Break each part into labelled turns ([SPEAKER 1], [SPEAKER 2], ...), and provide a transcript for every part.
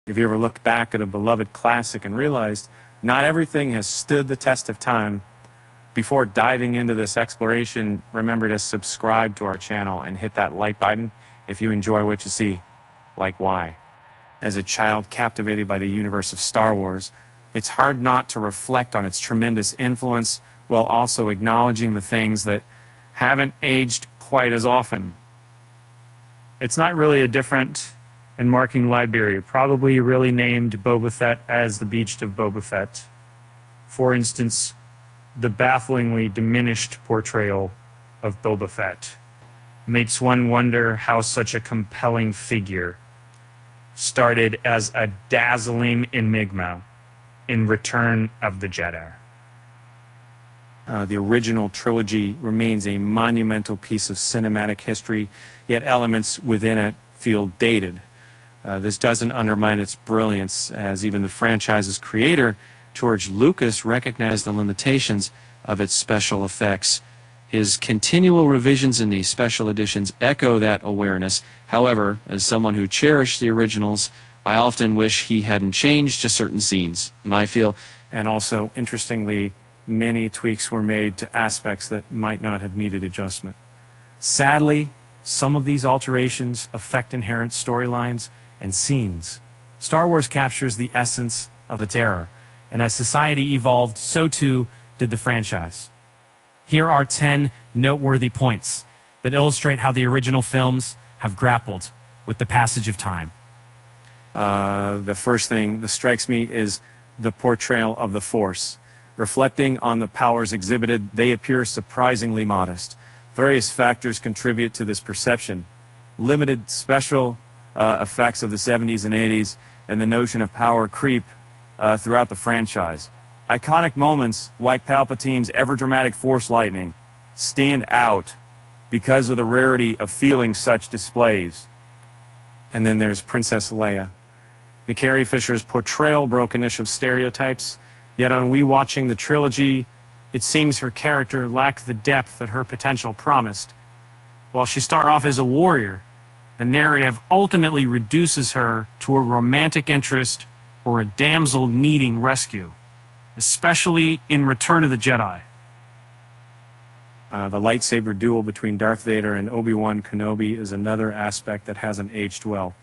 [SPEAKER 1] Have you ever looked back at a beloved classic and realized not everything has stood the test of time? Before diving into this exploration, remember to subscribe to our channel and hit that like button if you enjoy what you see. Like why? As a child captivated by the universe of Star Wars, it's hard not to reflect on its tremendous influence while also acknowledging the things that haven't aged quite as often.
[SPEAKER 2] It's not really a different and marking library, probably really named Boba Fett as the Beached of Boba Fett. For instance, the bafflingly diminished portrayal of Boba Fett makes one wonder how such a compelling figure started as a dazzling enigma in Return of the Jedi.
[SPEAKER 1] The original trilogy remains a monumental piece of cinematic history, yet elements within it feel dated. This doesn't undermine its brilliance, as even the franchise's creator, George Lucas, recognized the limitations of its special effects. His continual revisions in these special editions echo that awareness. However, as someone who cherished the originals, I often wish he hadn't changed to certain scenes, I feel. And also, interestingly, many tweaks were made to aspects that might not have needed adjustment. Sadly, some of these alterations affect inherent storylines and scenes. Star Wars captures the essence of its era, and as society evolved, so too did the franchise. Here are 10 noteworthy points that illustrate how the original films have grappled with the passage of time. The first thing that strikes me is the portrayal of the Force. Reflecting on the powers exhibited, they appear surprisingly modest. Various factors contribute to this perception. Limited special effects of the 70s and 80s, and the notion of power creep throughout the franchise. Iconic moments like Palpatine's ever-dramatic Force lightning stand out because of the rarity of feeling such displays. And then there's Princess Leia. Carrie Fisher's portrayal broke initial stereotypes, yet on rewatching the trilogy, it seems her character lacked the depth that her potential promised. While she started off as a warrior, the narrative ultimately reduces her to a romantic interest or a damsel needing rescue, especially in Return of the Jedi. The lightsaber duel between Darth Vader and Obi-Wan Kenobi is another aspect that hasn't aged well.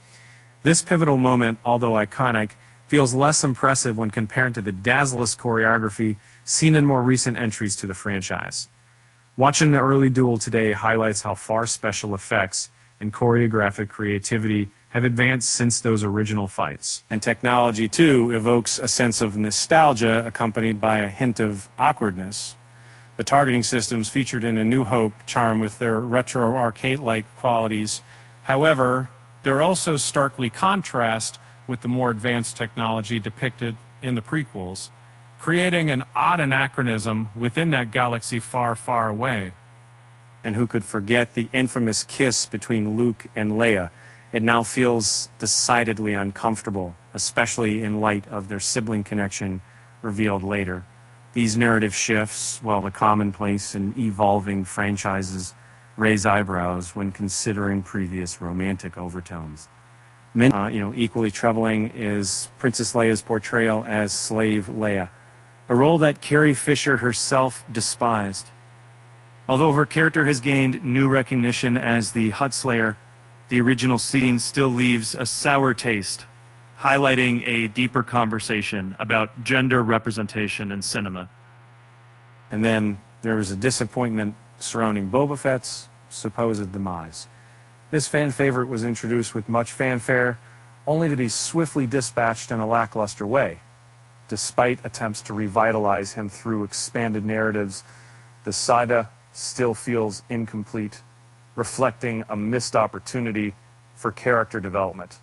[SPEAKER 1] This pivotal moment, although iconic, feels less impressive when compared to the dazzling choreography seen in more recent entries to the franchise. Watching the early duel today highlights how far special effects and choreographic creativity have advanced since those original fights. And technology, too, evokes a sense of nostalgia accompanied by a hint of awkwardness. The targeting systems featured in A New Hope charm with their retro arcade-like qualities. However, they're also starkly contrast with the more advanced technology depicted in the prequels, creating an odd anachronism within that galaxy far, far away. And who could forget the infamous kiss between Luke and Leia? It now feels decidedly uncomfortable, especially in light of their sibling connection revealed later. These narrative shifts, while the commonplace in evolving franchises, raise eyebrows when considering previous romantic overtones. Equally troubling is Princess Leia's portrayal as Slave Leia, a role that Carrie Fisher herself despised. Although her character has gained new recognition as the Hutt Slayer, the original scene still leaves a sour taste, highlighting a deeper conversation about gender representation in cinema. And then there was a disappointment surrounding Boba Fett's supposed demise. This fan favorite was introduced with much fanfare, only to be swiftly dispatched in a lackluster way. Despite attempts to revitalize him through expanded narratives, the saga still feels incomplete, reflecting a missed opportunity for character development.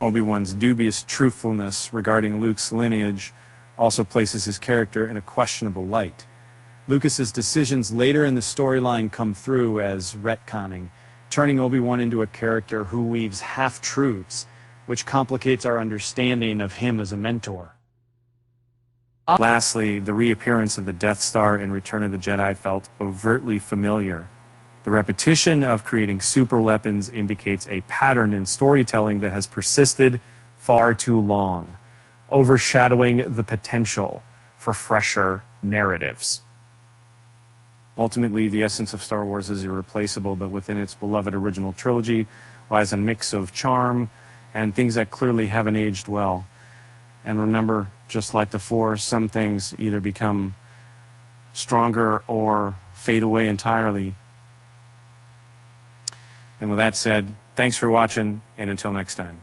[SPEAKER 1] Obi-Wan's dubious truthfulness regarding Luke's lineage also places his character in a questionable light. Lucas's decisions later in the storyline come through as retconning, turning Obi-Wan into a character who weaves half-truths, which complicates our understanding of him as a mentor. Lastly, the reappearance of the Death Star in Return of the Jedi felt overtly familiar. The repetition of creating super weapons indicates a pattern in storytelling that has persisted far too long, overshadowing the potential for fresher narratives. Ultimately, the essence of Star Wars is irreplaceable, but within its beloved original trilogy lies a mix of charm and things that clearly haven't aged well. And remember, just like the Force, some things either become stronger or fade away entirely. And with that said, thanks for watching, and until next time.